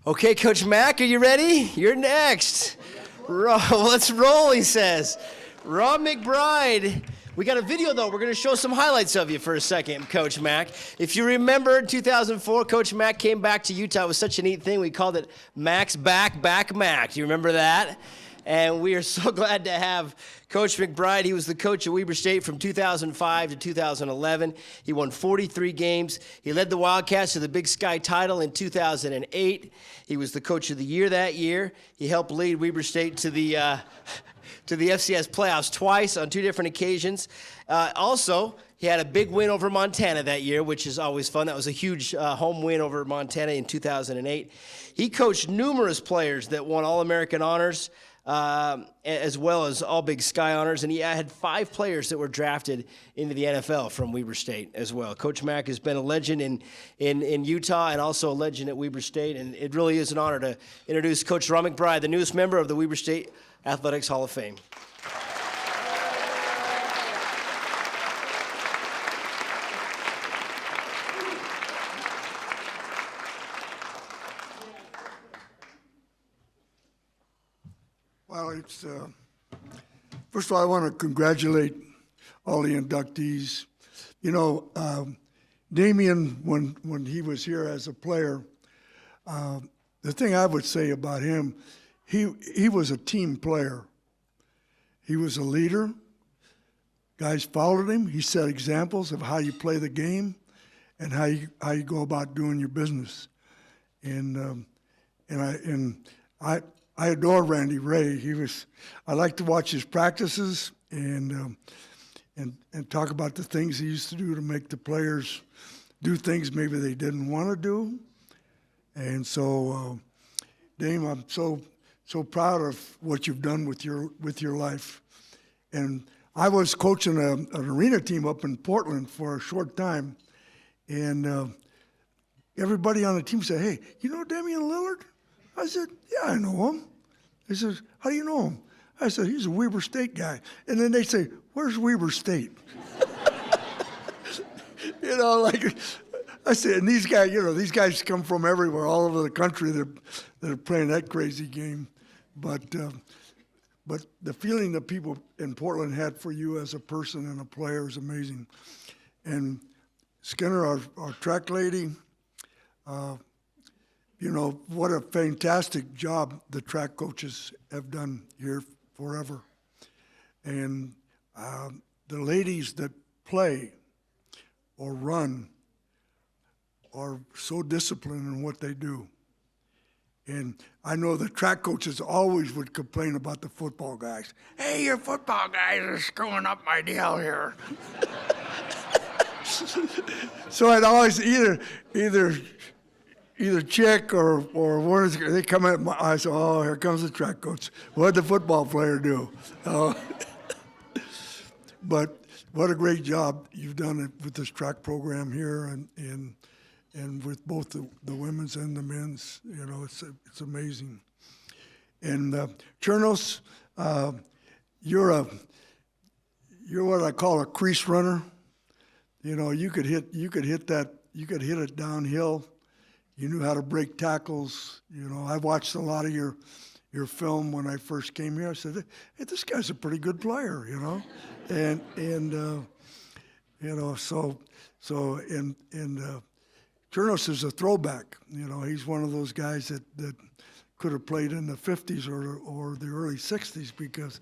Okay, Coach Mack, are you ready? You're next. Let's roll, he says. Ron McBride. We got a video, though. We're going to show some highlights of you for a second, Coach Mack. If you remember, in 2004, Coach Mack came back to Utah. It was such a neat thing. We called it Mack's Back Mack. Do you remember that? And we are so glad to have Coach McBride. He was the coach at Weber State from 2005 to 2011. He won 43 games. He led the Wildcats to the Big Sky title in 2008. He was the coach of the year that year. He helped lead Weber State to the FCS Playoffs twice on two different occasions. Also, he had a big win over Montana that year, which is always fun. That was a huge home win over Montana in 2008. He coached numerous players that won All-American honors, as well as all Big Sky honors, and he had 5 players that were drafted into the NFL from Weber State as well. Coach Mack has been a legend in Utah and also a legend at Weber State, and it really is an honor to introduce Coach Ron McBride, the newest member of the Weber State Athletics Hall of Fame. Well, first of all, I want to congratulate all the inductees. You know, Damian, when he was here as a player, the thing I would say about him, he was a team player. He was a leader. Guys followed him. He set examples of how you play the game and how you go about doing your business. And I adore Randy Ray. I like to watch his practices and talk about the things he used to do to make the players do things maybe they didn't want to do. And so, Dame, I'm so proud of what you've done with your life. And I was coaching an arena team up in Portland for a short time, and everybody on the team said, "Hey, you know Damian Lillard?" I said, "Yeah, I know him." They said, "How do you know him?" I said, "He's a Weber State guy." And then they say, "Where's Weber State?" You know, like I said, and these guys come from everywhere, all over the country. That are playing that crazy game, but the feeling that people in Portland had for you as a person and a player is amazing. And Skinner, our track lady. You know, what a fantastic job the track coaches have done here forever. And the ladies that play or run are so disciplined in what they do. And I know the track coaches always would complain about the football guys. "Hey, your football guys are screwing up my deal here." So I'd always either check or one is, they come at my eyes. "Oh, here comes the track coach. What'd the football player do?" But what a great job you've done with this track program here and with both the women's and the men's. You know, it's amazing. And Chernos, you're what I call a crease runner. You know, you could hit it downhill. You knew how to break tackles. You know, I watched a lot of your film when I first came here. I said, "Hey, this guy's a pretty good player," you know, and you know, so Chernos is a throwback. You know, he's one of those guys that could have played in the 50s or the early 60s, because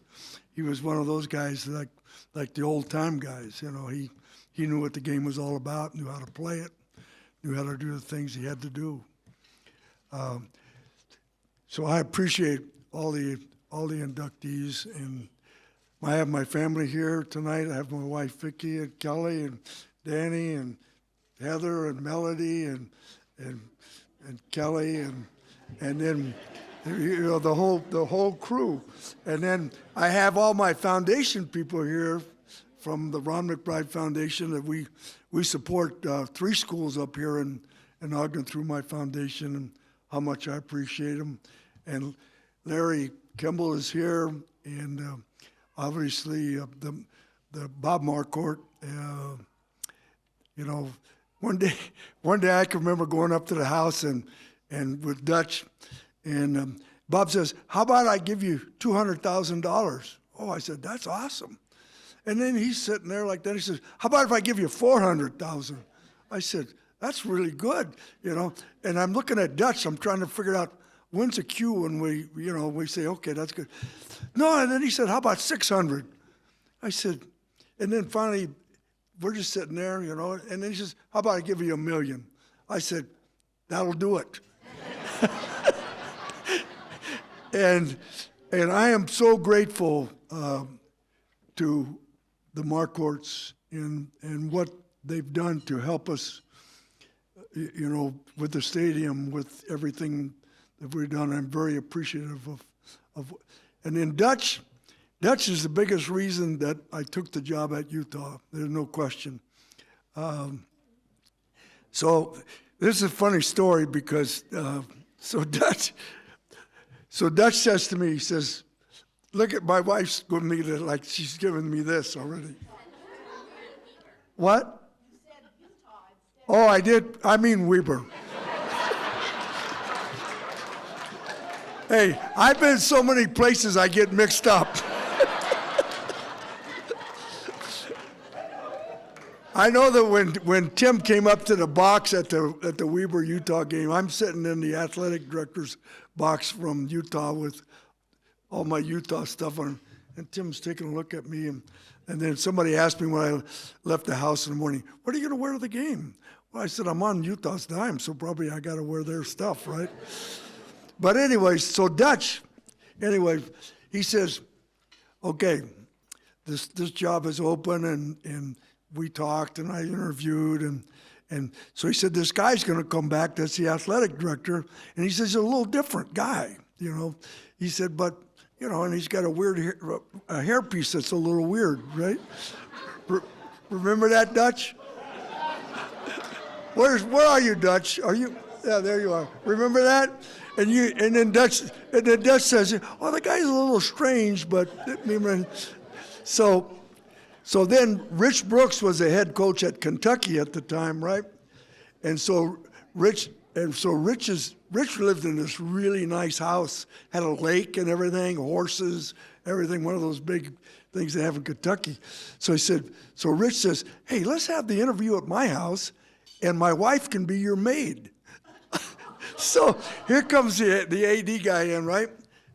he was one of those guys like the old time guys. You know, he knew what the game was all about, knew how to play it, knew how to do the things he had to do. So I appreciate all the inductees, and I have my family here tonight. I have my wife Vicki and Kelly and Danny and Heather and Melody and Kelly and then you know the whole crew. And then I have all my foundation people here from the Ron McBride Foundation that we support 3 schools up here in Ogden through my foundation, and how much I appreciate them. And Larry Kimball is here, and obviously the Bob Marcourt. You know, one day I can remember going up to the house and and with Dutch. And Bob says, how about I give you $200,000? Oh, I said, that's awesome. And then he's sitting there like that. He says, how about if I give you $400,000? I said, that's really good, you know. And I'm looking at Dutch. I'm trying to figure out when's a cue when we say, okay, that's good. No, and then he said, how about 600? I said, and then finally, we're just sitting there, you know, and then he says, how about I give you $1 million? I said, that'll do it. And I am so grateful to the Marquarts and what they've done to help us, you know, with the stadium, with everything that we've done. I'm very appreciative of and then Dutch is the biggest reason that I took the job at Utah. There's no question. So this is a funny story because so Dutch says to me, he says, look at my wife's giving me like she's giving me this already. What? You said Utah instead. Oh, I did. I mean Weber. Hey, I've been so many places I get mixed up. I know that when Tim came up to the box at the Weber Utah game, I'm sitting in the athletic director's box from Utah with all my Utah stuff on, and Tim's taking a look at me, and then somebody asked me when I left the house in the morning, what are you going to wear to the game? Well, I said, I'm on Utah's dime, so probably I got to wear their stuff, right? But anyways, so Dutch, anyway, he says, okay, this job is open, and we talked, and I interviewed, and so he said, this guy's going to come back, that's the athletic director, and he says, he's a little different guy, you know. He said, but, you know, and he's got a weird hairpiece that's a little weird, right? Remember that, Dutch? Where are you, Dutch? Are you? Yeah, there you are. Remember that? And then Dutch says, oh, the guy's a little strange, but so then Rich Brooks was the head coach at Kentucky at the time, right? And so Rich lived in this really nice house, had a lake and everything, horses, everything, one of those big things they have in Kentucky. So Rich says, hey, let's have the interview at my house, and my wife can be your maid. So here comes the AD guy in, right?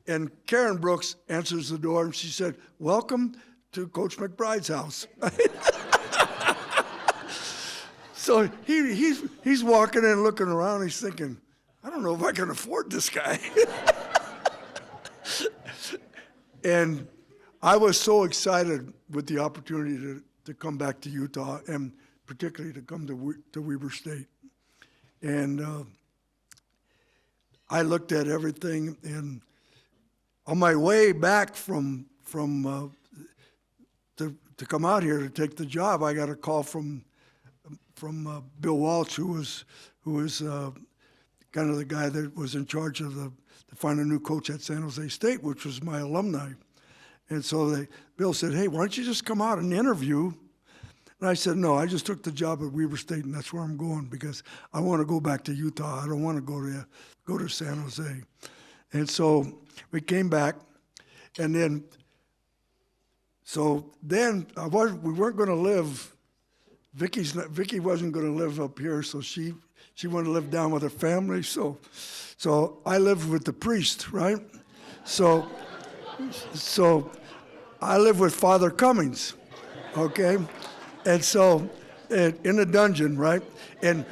And Karen Brooks answers the door, and she said, welcome to Coach McBride's house. So he's walking in, looking around, he's thinking, I don't know if I can afford this guy. And I was so excited with the opportunity to come back to Utah, and particularly to come to Weber State. And I looked at everything, and on my way back to come out here to take the job, I got a call from Bill Walsh, who was kind of the guy that was in charge of to find a new coach at San Jose State, which was my alumni. And so Bill said, hey, why don't you just come out and interview? And I said, no, I just took the job at Weber State, and that's where I'm going because I want to go back to Utah. I don't want to go to San Jose. And so we came back, and then we weren't going to live. Vicky wasn't going to live up here, so she wanted to live down with her family. So I lived with the priest, right? So I lived with Father Cummings, okay? And so in a dungeon, right? And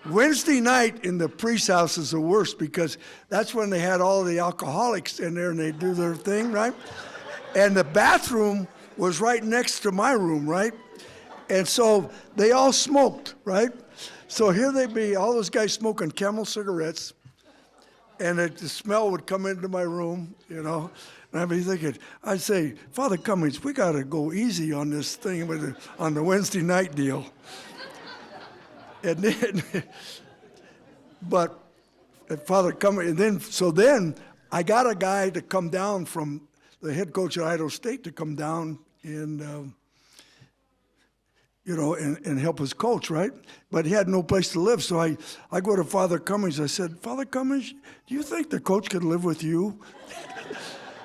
Wednesday night in the priest's house is the worst because that's when they had all the alcoholics in there and they do their thing, right? And the bathroom was right next to my room, right? And so they all smoked, right? So here they be, all those guys smoking Camel cigarettes, and the smell would come into my room, you know. And I'd be thinking, I'd say, Father Cummings, we got to go easy on this thing on the Wednesday night deal. And then, but Father Cummings, and then I got a guy to come down from the head coach at Idaho State to come down and help us coach, right? But he had no place to live. So I go to Father Cummings. I said, Father Cummings, do you think the coach could live with you?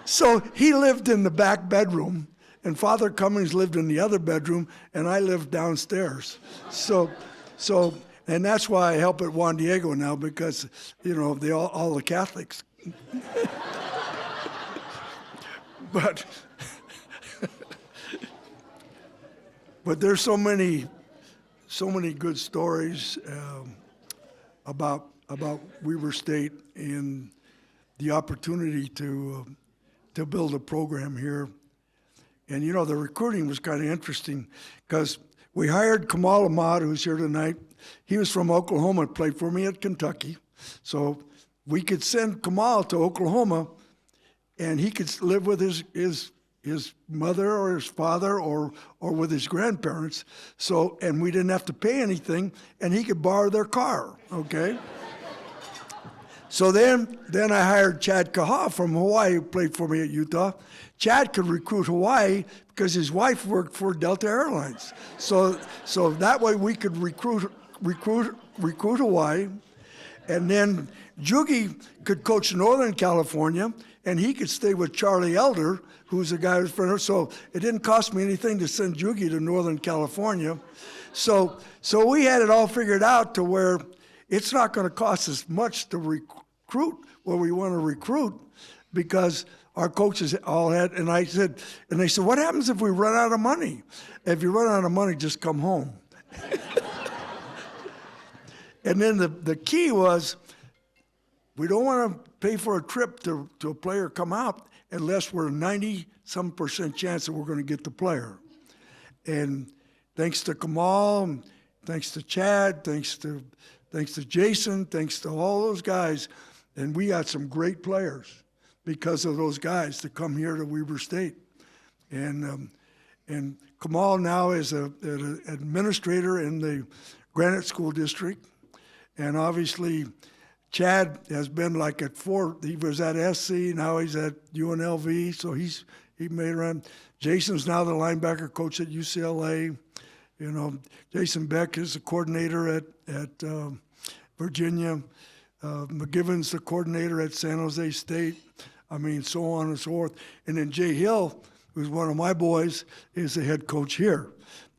So he lived in the back bedroom, and Father Cummings lived in the other bedroom, and I lived downstairs. And that's why I help at Juan Diego now, because, they all the Catholics. But there's so many good stories about Weber State and the opportunity to build a program here. And the recruiting was kind of interesting because we hired Kamal Ahmad, who's here tonight. He was from Oklahoma, played for me at Kentucky. So we could send Kamal to Oklahoma, and he could live with his mother or his father or with his grandparents. So, and we didn't have to pay anything, and he could borrow their car, okay? So then I hired Chad Kaha from Hawaii, who played for me at Utah. Chad could recruit Hawaii because his wife worked for Delta Airlines. So that way we could recruit Hawaii. And then Jugi could coach Northern California, and he could stay with Charlie Elder, who's a guy who's friend. So it didn't cost me anything to send Jugi to Northern California. So we had it all figured out to where it's not going to cost us much to recruit where we want to recruit, because our coaches all had, and they said, what happens if we run out of money? If you run out of money, just come home. And then the key was, we don't want to pay for a trip to a player come out unless we're 90-some% chance that we're going to get the player. And thanks to Kamal, thanks to Chad, thanks to Jason, thanks to all those guys, and we got some great players because of those guys to come here to Weber State. And Kamal now is an administrator in the Granite School District, and obviously Chad has been like at he was at SC, now he's at UNLV, so he made around. Jason's now the linebacker coach at UCLA. Jason Beck is the coordinator at Virginia. McGivern's the coordinator at San Jose State. I mean, so on and so forth. And then Jay Hill, who's one of my boys, is the head coach here.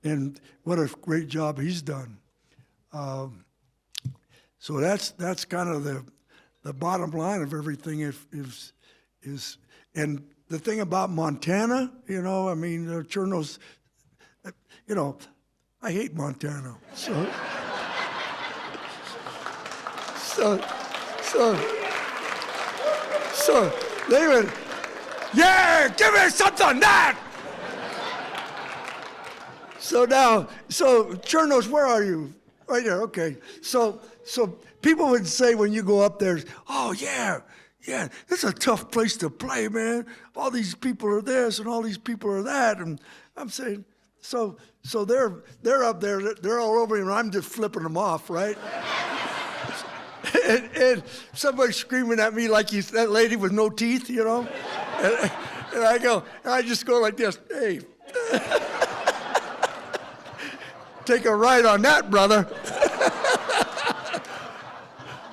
And what a great job he's done. So that's kind of the bottom line of everything is and the thing about Montana, Cherno's, I hate Montana. So they would, yeah, give me something, that. So Chernos, where are you? Right there, okay. So people would say when you go up there, oh yeah, this is a tough place to play, man. All these people are this and all these people are that. And I'm saying, so they're up there, they're all over me, and I'm just flipping them off, right? and somebody's screaming at me like that lady with no teeth, and I just go like this, hey. Take a ride on that, brother.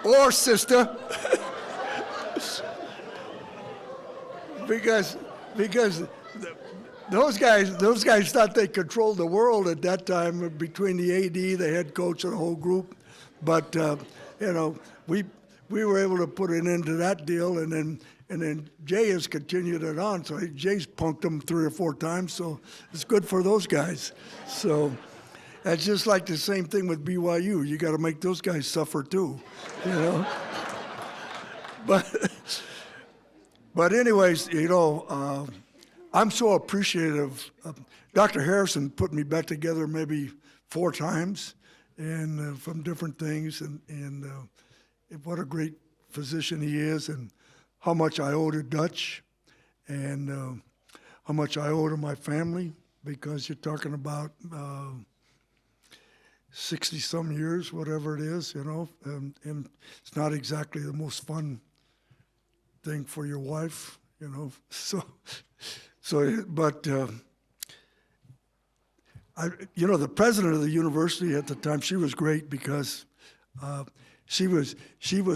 Or sister. because those guys thought they controlled the world at that time between the AD, the head coach, and the whole group. But we were able to put an end to that deal, and then Jay has continued it on. So Jay's punked them 3 or 4 times, so it's good for those guys. So that's just like the same thing with BYU. You got to make those guys suffer too, But anyways, I'm so appreciative. Dr. Harrison put me back together maybe 4 times, and from different things, and what a great physician he is, and how much I owe to Dutch, and how much I owe to my family, because you're talking about 60-some years, whatever it is, and it's not exactly the most fun thing for your wife, but the president of the university at the time, she was great because she was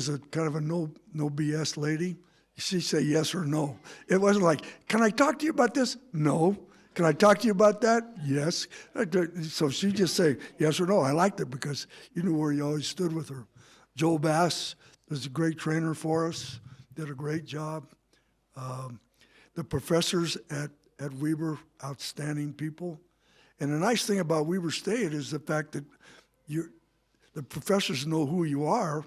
a kind of a no BS lady. She'd say yes or no. It wasn't like, can I talk to you about this? No. Can I talk to you about that? Yes. So she'd just say yes or no. I liked it because you knew where you always stood with her. Joe Bass was a great trainer for us, did a great job. The professors at Weber, outstanding people. And the nice thing about Weber State is the fact that the professors know who you are,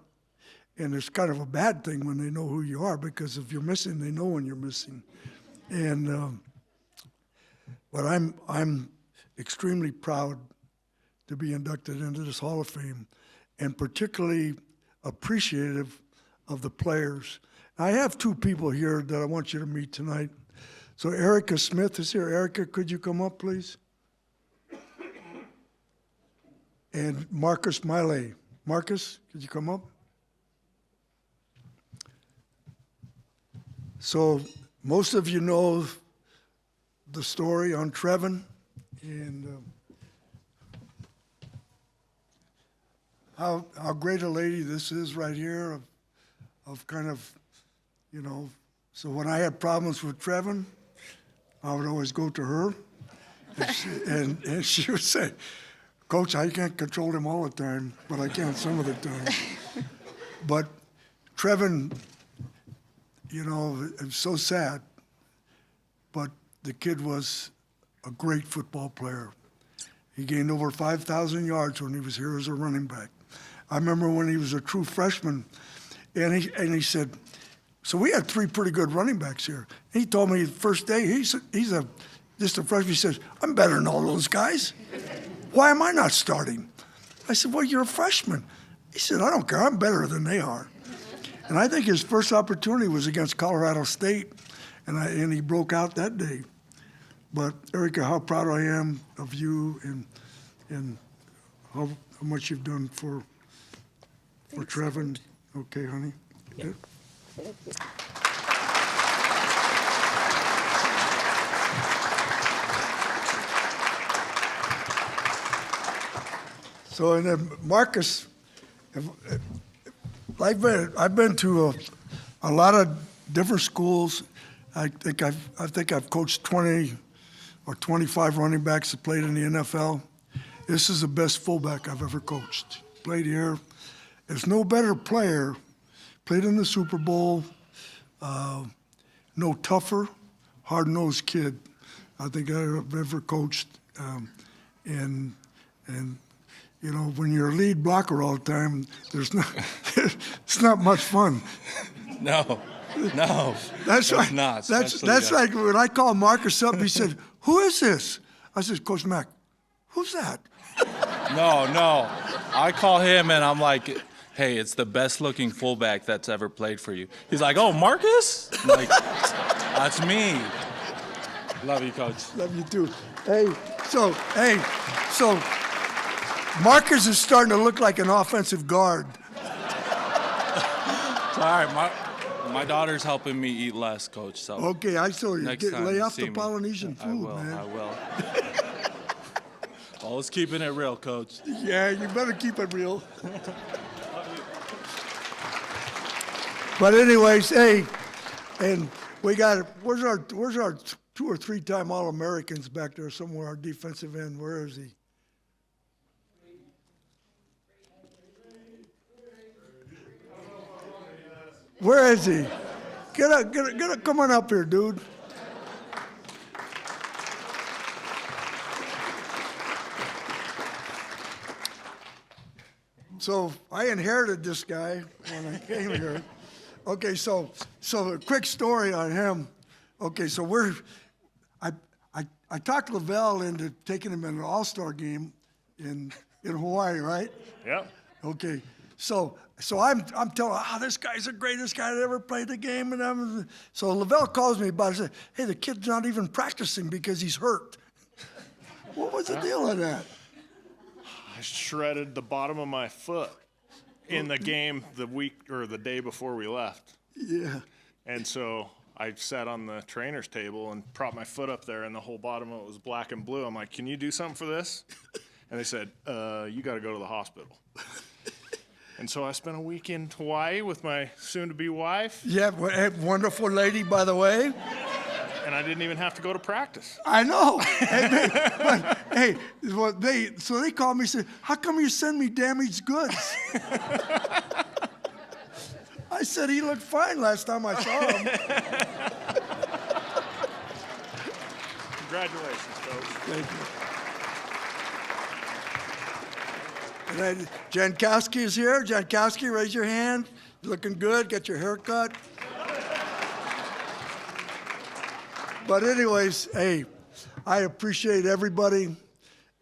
and it's kind of a bad thing when they know who you are, because if you're missing, they know when you're missing. And but I'm extremely proud to be inducted into this Hall of Fame, and particularly appreciative of the players. I have two people here that I want you to meet tonight. So Erica Smith is here. Erica, could you come up, please? And Marcus Miley. Marcus, could you come up? So most of you know the story on Trevin, and how great a lady this is right here, of kind of, so when I had problems with Trevin, I would always go to her, and she would say, Coach, I can't control him all the time, but I can some of the time. But Trevin, it's so sad, but the kid was a great football player. He gained over 5,000 yards when he was here as a running back. I remember when he was a true freshman, and he said, so we had three pretty good running backs here. He told me the first day, he's just a freshman, he says, I'm better than all those guys. Why am I not starting? I said, well, you're a freshman. He said, I don't care, I'm better than they are. And I think his first opportunity was against Colorado State, and he broke out that day. But Erica, how proud I am of you and how much you've done for Trevin. Okay, honey. Yeah. So, and then Marcus, I've been to a lot of different schools. I think I've coached 20 or 25 running backs that played in the NFL. This is the best fullback I've ever coached. Played here. There's no better player. Played in the Super Bowl. No tougher, hard-nosed kid I think I've ever coached. And when you're a lead blocker all the time, it's not much fun. No. That's right. Not. That's like when I called Marcus up, he said, who is this? I said, Coach Mack, who's that? No. I call him and I'm like, hey, it's the best looking fullback that's ever played for you. He's like, oh, Marcus? I'm like, that's me. Love you, Coach. Love you too. So Marcus is starting to look like an offensive guard. It's all right. My daughter's helping me eat less, Coach. So okay, I saw you. Next time Lay you off see the me. Polynesian food, I man. will. Always keeping it real, Coach. Yeah, you better keep it real. But anyways, and we got, where's our 2 or 3 time All-Americans back there somewhere, our defensive end? Where is he? Where is he? Get up, come on up here, dude. So I inherited this guy when I came here. Okay, so a quick story on him. Okay, so I talked Lavelle into taking him in an all-star game in Hawaii, right? Yep. Okay, so I'm telling her, this guy's the greatest guy that ever played the game, and so Lavelle calls me about it and said, hey, the kid's not even practicing because he's hurt. What was the deal with that? I shredded the bottom of my foot in the game the week or the day before we left. Yeah. And so I sat on the trainer's table and propped my foot up there, and the whole bottom of it was black and blue. I'm like, can you do something for this? And they said, you got to go to the hospital. And so I spent a week in Hawaii with my soon-to-be wife, Yeah, wonderful lady, by the way. and I didn't even have to go to practice. I know. So they called me and said, how come you send me damaged goods? I said, he looked fine last time I saw him. Congratulations, Coach. Thank you. And then Jankowski is here. Jankowski, raise your hand. Looking good. Get your hair cut. But anyways, hey, I appreciate everybody,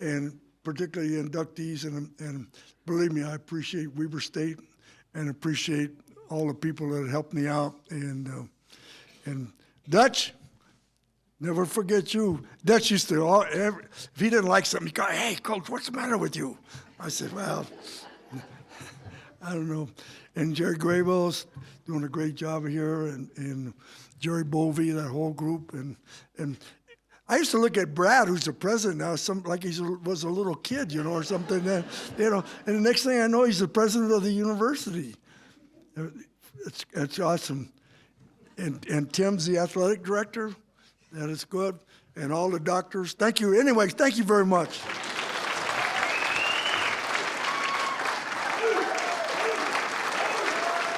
and particularly inductees, and believe me, I appreciate Weber State and appreciate all the people that helped me out. And Dutch, never forget you. Dutch used to, if he didn't like something, he'd go, hey, Coach, what's the matter with you? I said, well, I don't know. And Jerry Grabel's doing a great job here, and Jerry Bovey, that whole group. And I used to look at Brad, who's the president now, like he was a little kid, or something. And the next thing I know, he's the president of the university. It's awesome. And Tim's the athletic director. That is good. And all the doctors. Thank you. Anyways, thank you very much.